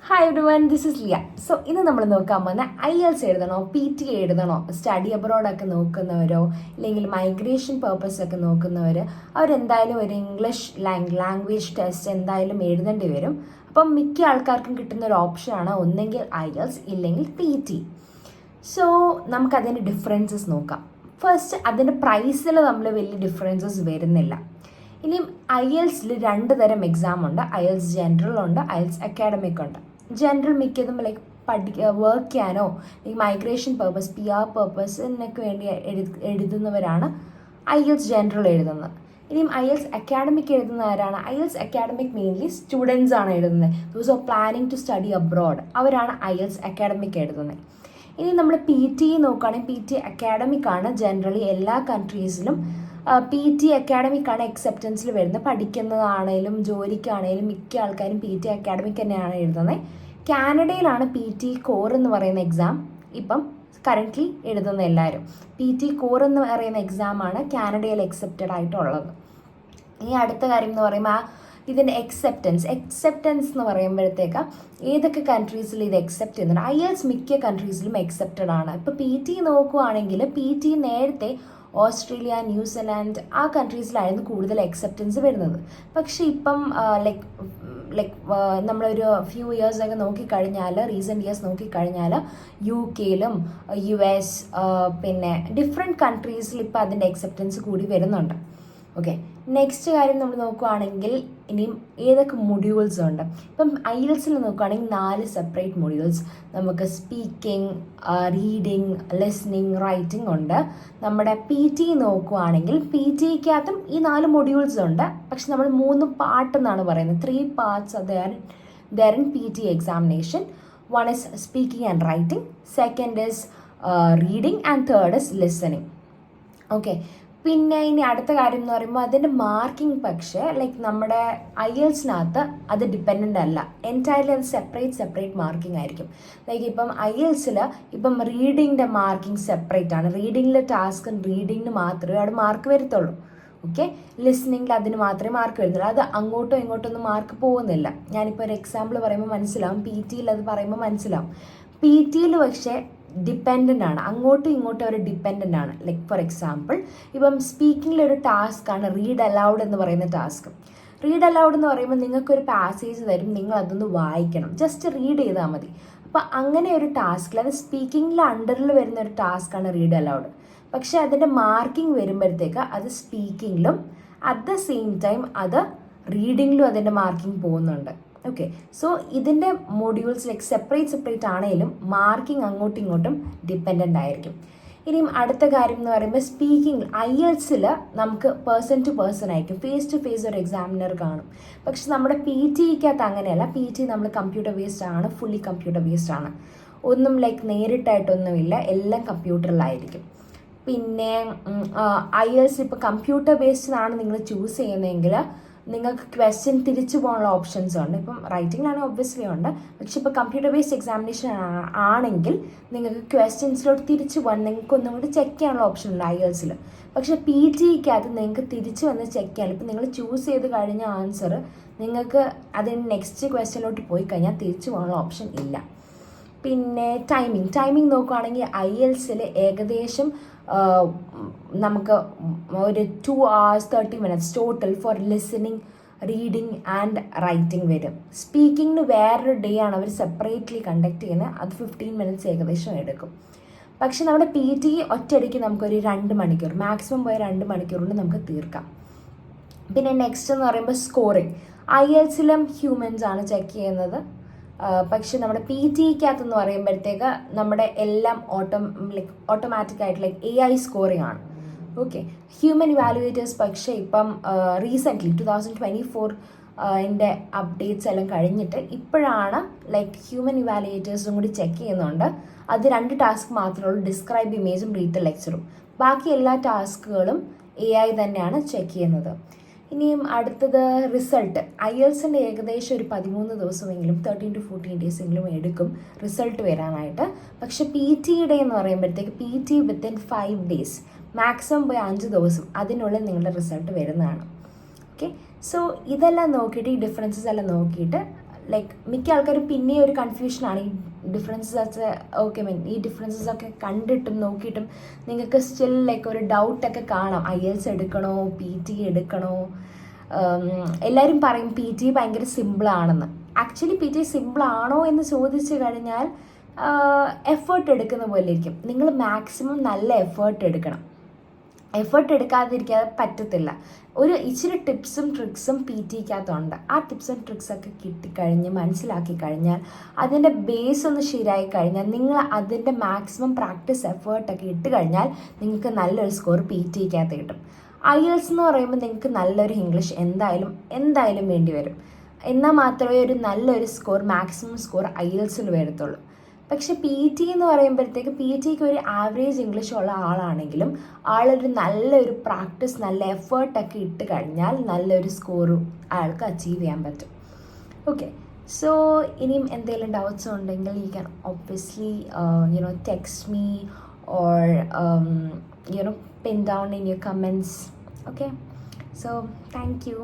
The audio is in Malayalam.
Hi everyone, this is Liya. So ഇന്ന് നമ്മൾ നോക്കാൻ പോകുന്ന IELTS എഴുതണോ, PT എഴുതണോ, സ്റ്റഡി അബ്രോഡൊക്കെ നോക്കുന്നവരോ അല്ലെങ്കിൽ മൈഗ്രേഷൻ പർപ്പസ് ഒക്കെ നോക്കുന്നവർ അവരെന്തായാലും ഒരു ഇംഗ്ലീഷ് ലാംഗ്വേജ് ടെസ്റ്റ് എന്തായാലും എഴുതേണ്ടി വരും. അപ്പം മിക്ക ആൾക്കാർക്കും കിട്ടുന്ന ഒരു ഓപ്ഷനാണ് ഒന്നെങ്കിൽ IELTS ഇല്ലെങ്കിൽ PT. സോ നമുക്കതിൻ്റെ ഡിഫറൻസസ് നോക്കാം. ഫസ്റ്റ് അതിൻ്റെ പ്രൈസിൽ നമ്മൾ വലിയ ഡിഫറൻസസ് വരുന്നില്ല. ഇനിയും IELTSൽ 2 തരം എക്സാം ഉണ്ട്. IELTS ജനറൽ ഉണ്ട്, IELTS അക്കാഡമിക് ഉണ്ട്. ജനറൽ മിക്കതും വർക്ക് ചെയ്യാനോ മൈഗ്രേഷൻ പർപ്പസ് PR പർപ്പസിനൊക്കെ വേണ്ടി എഴുതുന്നവരാണ് IELTS ജനറൽ എഴുതുന്നത്. ഇനിയും IELTS അക്കാഡമിക് എഴുതുന്നവരാണ്. IELTS അക്കാഡമിക് മെയിൻലി സ്റ്റുഡൻസ് ആണ് എഴുതുന്നത്. Those are planning to study abroad, അവരാണ് IELTS അക്കാഡമിക് എഴുതുന്നത്. ഇനി നമ്മൾ PT നോക്കുകയാണെങ്കിൽ PT അക്കാഡമിക് ആണ്. ജനറലി എല്ലാ കൺട്രീസിലും PT അക്കാഡമിക് ആണ് അക്സെപ്റ്റൻസിൽ വരുന്നത്. പഠിക്കുന്നതാണേലും ജോലിക്കാണേലും മിക്ക ആൾക്കാരും PT അക്കാഡമിക് തന്നെയാണ് എഴുതുന്നത്. കാനഡയിലാണ് PT കോർ എന്ന് പറയുന്ന എക്സാം ഇപ്പം കറൻ്റ്ലി എഴുതുന്ന എല്ലാവരും. PT കോർ എന്ന് പറയുന്ന എക്സാമാണ് കാനഡയിൽ അക്സെപ്റ്റഡ് ആയിട്ടുള്ളത്. ഇനി അടുത്ത കാര്യം എന്ന് പറയുമ്പോൾ ഇതിൻ്റെ എക്സെപ്റ്റൻസ് എന്ന് പറയുമ്പോഴത്തേക്ക് ഏതൊക്കെ കൺട്രീസിൽ ഇത് അക്സെപ്റ്റ് ചെയ്യുന്നുണ്ട്. IELTS മിക്ക കൺട്രീസിലും അക്സെപ്റ്റഡ് ആണ്. ഇപ്പോൾ PT നോക്കുവാണെങ്കിൽ PT നേരത്തെ ഓസ്ട്രേലിയ, ന്യൂസിലാൻഡ് ആ കൺട്രീസിലായിരുന്നു കൂടുതൽ അക്സെപ്റ്റൻസ് വരുന്നത്. പക്ഷേ ഇപ്പം നമ്മളൊരു ഫ്യൂ ഇയേഴ്സൊക്കെ നോക്കിക്കഴിഞ്ഞാൽ, റീസെൻറ്റ് ഇയേഴ്സ് നോക്കിക്കഴിഞ്ഞാൽ UK-ലും US പിന്നെ ഡിഫറെൻറ്റ് കൺട്രീസിൽ ഇപ്പോൾ അതിൻ്റെ അക്സെപ്റ്റൻസ് കൂടി വരുന്നുണ്ട്. ഓക്കെ, നെക്സ്റ്റ് കാര്യം നമ്മൾ നോക്കുകയാണെങ്കിൽ ഇനിയും ഏതൊക്കെ മൊഡ്യൂൾസ് ഉണ്ട്. ഇപ്പം IELTSൽ നോക്കുകയാണെങ്കിൽ 4 സെപ്പറേറ്റ് മൊഡ്യൂൾസ് നമുക്ക് സ്പീക്കിംഗ്, റീഡിങ്, ലിസ്ണിങ്, റൈറ്റിംഗ് ഉണ്ട്. നമ്മുടെ PT നോക്കുകയാണെങ്കിൽ PTക്കകത്തും ഈ 4 മൊഡ്യൂൾസ് ഉണ്ട്. പക്ഷെ നമ്മൾ 3 പാർട്ട് എന്നാണ് പറയുന്നത്. 3 parts are there in PT examination. One is speaking and writing, second is reading, and third is listening. Okay, പിന്നെ ഇനി അടുത്ത കാര്യം എന്ന് പറയുമ്പോൾ അതിൻ്റെ മാർക്കിംഗ് പക്ഷേ നമ്മുടെ IELTSനകത്ത് അത് ഡിപ്പെൻഡൻ്റ് അല്ല. എൻറ്റയർലി അത് സെപ്പറേറ്റ് മാർക്കിംഗ് ആയിരിക്കും. ഇപ്പം IELTSൽ ഇപ്പം റീഡിങ്ങിൻ്റെ മാർക്കിംഗ് സെപ്പറേറ്റ് ആണ്. റീഡിങ്ങിലെ ടാസ്ക് റീഡിങ്ങിന് മാത്രമേ അവിടെ മാർക്ക് വരത്തുള്ളൂ. ഓക്കെ, ലിസ്ണിങ്ങിൽ അതിന് മാത്രമേ മാർക്ക് വരുന്നുള്ളൂ. അത് അങ്ങോട്ടോ ഇങ്ങോട്ടോ ഒന്നും മാർക്ക് പോകുന്നില്ല. ഞാനിപ്പോൾ ഒരു എക്സാമ്പിൾ പറയുമ്പോൾ മനസ്സിലാവും, PTയിൽ അത് പറയുമ്പോൾ മനസ്സിലാവും. PTയിൽ പക്ഷേ ഡിപ്പെൻഡൻ്റ് ആണ്, അങ്ങോട്ടും ഇങ്ങോട്ടും അവർ ഡിപ്പെൻഡൻ്റ് ആണ്. ഫോർ എക്സാമ്പിൾ ഇപ്പം സ്പീക്കിങ്ങിലൊരു ടാസ്ക് ആണ് റീഡ് അലൗഡ് എന്ന് പറയുന്ന ടാസ്ക്. റീഡ് അലൗഡ് എന്ന് പറയുമ്പോൾ നിങ്ങൾക്കൊരു പാസേജ് തരും, നിങ്ങൾ അതൊന്ന് വായിക്കണം, ജസ്റ്റ് റീഡ് ചെയ്താൽ മതി. അപ്പോൾ അങ്ങനെ ഒരു ടാസ്കിൽ, അത് സ്പീക്കിങ്ങിൽ അണ്ടറിൽ വരുന്ന ഒരു ടാസ്ക്കാണ് റീഡ് അലൗഡ്. പക്ഷേ അതിൻ്റെ മാർക്കിംഗ് വരുമ്പോഴത്തേക്ക് അത് സ്പീക്കിങ്ങിലും അറ്റ് ദ സെയിം ടൈം അത് റീഡിങ്ങിലും അതിൻ്റെ മാർക്കിംഗ് പോകുന്നുണ്ട്. ഓക്കെ, സോ ഇതിൻ്റെ മൊഡ്യൂൾസ് സെപ്പറേറ്റ് ആണെങ്കിലും മാർക്കിംഗ് അങ്ങോട്ടും ഇങ്ങോട്ടും ഡിപ്പെൻഡൻ്റ് ആയിരിക്കും. ഇനിയും അടുത്ത കാര്യം എന്ന് പറയുമ്പോൾ സ്പീക്കിംഗ് IELTSൽ നമുക്ക് പേഴ്സൺ ടു പേഴ്സൺ ആയിരിക്കും, ഫേസ് ടു ഫേസ് ഒരു എക്സാമിനർ കാണും. പക്ഷെ നമ്മുടെ PTക്കകത്ത് അങ്ങനെയല്ല. PT നമ്മൾ കമ്പ്യൂട്ടർ ബേസ്ഡ് ആണ്, ഫുള്ളി കമ്പ്യൂട്ടർ ബേസ്ഡ് ആണ്. ഒന്നും നേരിട്ടായിട്ടൊന്നുമില്ല, എല്ലാം കമ്പ്യൂട്ടറിലായിരിക്കും. പിന്നെ IELTS ഇപ്പോൾ കമ്പ്യൂട്ടർ ബേസ്ഡിലാണ് നിങ്ങൾ ചൂസ് ചെയ്യുന്നതെങ്കിൽ നിങ്ങൾക്ക് ക്വസ്റ്റ്യൻ തിരിച്ചു പോകാനുള്ള ഓപ്ഷൻസ് ഉണ്ട്. ഇപ്പം റൈറ്റിങ്ങിലാണ് ഒബ്വിയസ്ലി ഉണ്ട്. പക്ഷെ ഇപ്പോൾ കമ്പ്യൂട്ടർ ബേസ്ഡ് എക്സാമിനേഷൻ ആണെങ്കിൽ നിങ്ങൾക്ക് ക്വസ്റ്റ്യൻസിലോട്ട് തിരിച്ചു പോകാൻ നിങ്ങൾക്ക് ഒന്നും കൂടി ചെക്ക് ചെയ്യാനുള്ള ഓപ്ഷൻ ഉണ്ട് IELTSൽ. പക്ഷെ PTക്കകത്ത് നിങ്ങൾക്ക് തിരിച്ചു വന്ന് ചെക്ക് ചെയ്യാൻ, ഇപ്പം നിങ്ങൾ ചൂസ് ചെയ്ത് കഴിഞ്ഞ ആൻസർ നിങ്ങൾക്ക് അതിന് നെക്സ്റ്റ് ക്വസ്റ്റ്യനിലോട്ട് പോയി കഴിഞ്ഞാൽ തിരിച്ചു പോകാനുള്ള ഓപ്ഷൻ ഇല്ല. പിന്നെ ടൈമിംഗ് നോക്കുകയാണെങ്കിൽ IELTSൽ ഏകദേശം നമുക്ക് ഒരു 2 hours 30 minutes total for listening, reading and writing വരും. സ്പീക്കിങ്ങിന് വേറൊരു ഡേ ആണ് അവർ സെപ്പറേറ്റ്ലി കണ്ടക്ട് ചെയ്യുന്നത്. അത് 15 minutes ഏകദേശം എടുക്കും. പക്ഷെ നമ്മുടെ PT ഒറ്റയടിക്ക് നമുക്കൊരു 2 മണിക്കൂർ, മാക്സിമം പോയ 2 മണിക്കൂർ കൊണ്ട് നമുക്ക് തീർക്കാം. പിന്നെ നെക്സ്റ്റ് എന്ന് പറയുമ്പോൾ സ്കോറിങ്. IELTSലും ഹ്യൂമൻസ് ആണ് ചെക്ക് ചെയ്യുന്നത്. പക്ഷെ നമ്മുടെ PTക്കകത്ത് എന്ന് പറയുമ്പോഴത്തേക്ക് നമ്മുടെ എല്ലാം ഓട്ടോമാറ്റിക് ആയിട്ട് AI സ്കോറിംഗ് ആണ്. ഓക്കെ, ഹ്യൂമൻ ഇവാലുവേറ്റേഴ്സ് പക്ഷേ ഇപ്പം റീസെൻ്റ്ലി 2024 ൻ്റെ അപ്ഡേറ്റ്സ് എല്ലാം കഴിഞ്ഞിട്ട് ഇപ്പോഴാണ് ഹ്യൂമൻ ഇവാലുവേറ്റേഴ്സും കൂടി ചെക്ക് ചെയ്യുന്നുണ്ട്. അത് 2 ടാസ്ക് മാത്രമേ ഉള്ളൂ, ഡിസ്ക്രൈബ് ഇമേജും റീഡ് ലെക്ചറും. ബാക്കി എല്ലാ ടാസ്കുകളും AI തന്നെയാണ് ചെക്ക് ചെയ്യുന്നത്. ഇനിയും അടുത്തത് റിസൾട്ട്. IELTSൻ്റെ ഏകദേശം ഒരു 13 ദിവസമെങ്കിലും 13 to 14 days എങ്കിലും എടുക്കും റിസൾട്ട് വരാനായിട്ട്. പക്ഷെ PTയുടെ എന്ന് പറയുമ്പോഴത്തേക്ക് PT വിത്തിൻ 5 days, മാക്സിമം പോയി 5 ദിവസം അതിനുള്ളിൽ നിങ്ങളുടെ റിസൾട്ട് വരുന്നതാണ്. ഓക്കെ, സോ ഇതെല്ലാം നോക്കിയിട്ട് ഈ ഡിഫറൻസസ് എല്ലാം നോക്കിയിട്ട് ലൈക്ക് മിക്ക ആൾക്കാരും പിന്നെയും ഒരു കൺഫ്യൂഷനാണ് ഈ ഡിഫറൻസസ് ഓക്കെ ഈ ഡിഫറൻസസ് ഒക്കെ കണ്ടിട്ടും നോക്കിയിട്ടും നിങ്ങൾക്ക് സ്റ്റിൽ ലൈക്ക് ഒരു ഡൗട്ടൊക്കെ കാണാം, IELTS എടുക്കണോ PT എടുക്കണോ. എല്ലാവരും പറയും PT ഭയങ്കര സിമ്പിളാണെന്ന്. ആക്ച്വലി PT സിമ്പിളാണോ എന്ന് ചോദിച്ചു കഴിഞ്ഞാൽ എഫേർട്ട് എടുക്കുന്ന പോലെ ഇരിക്കും. നിങ്ങൾ മാക്സിമം നല്ല എഫേർട്ട് എടുക്കണം. എഫേർട്ട് എടുക്കാതിരിക്കാതെ പറ്റത്തില്ല. ഒരു ഇച്ചിരി ടിപ്സും ട്രിക്സും PTക്കകത്തുണ്ട്. ആ ടിപ്സ് ആൻഡ് ട്രിക്സൊക്കെ കിട്ടിക്കഴിഞ്ഞ് മനസ്സിലാക്കി കഴിഞ്ഞാൽ അതിൻ്റെ ബേസ് ഒന്ന് ശരിയായി കഴിഞ്ഞാൽ നിങ്ങൾ അതിൻ്റെ മാക്സിമം പ്രാക്ടീസ് എഫേർട്ടൊക്കെ ഇട്ട് കഴിഞ്ഞാൽ നിങ്ങൾക്ക് നല്ലൊരു സ്കോർ PTക്കകത്ത് കിട്ടും. IELTS എന്ന് പറയുമ്പോൾ നിങ്ങൾക്ക് നല്ലൊരു ഇംഗ്ലീഷ് എന്തായാലും വേണ്ടി വരും. എന്നാൽ മാത്രമേ ഒരു നല്ലൊരു സ്കോർ മാക്സിമം സ്കോർ IELTSൽ വരത്തുള്ളൂ. പക്ഷെ PT എന്ന് പറയുമ്പോഴത്തേക്ക് PTക്ക് ഒരു ആവറേജ് ഇംഗ്ലീഷ് ഉള്ള ആളാണെങ്കിലും ആളൊരു നല്ലൊരു പ്രാക്ടീസ് നല്ല എഫേർട്ടൊക്കെ ഇട്ട് കഴിഞ്ഞാൽ നല്ലൊരു സ്കോറും അയാൾക്ക് അച്ചീവ് ചെയ്യാൻ പറ്റും. ഓക്കെ, സോ ഇനിയും എന്തെങ്കിലും ഡൗട്ട്സ് ഉണ്ടെങ്കിൽ you can obviously text me or pin down in your comments. Okay, so thank you.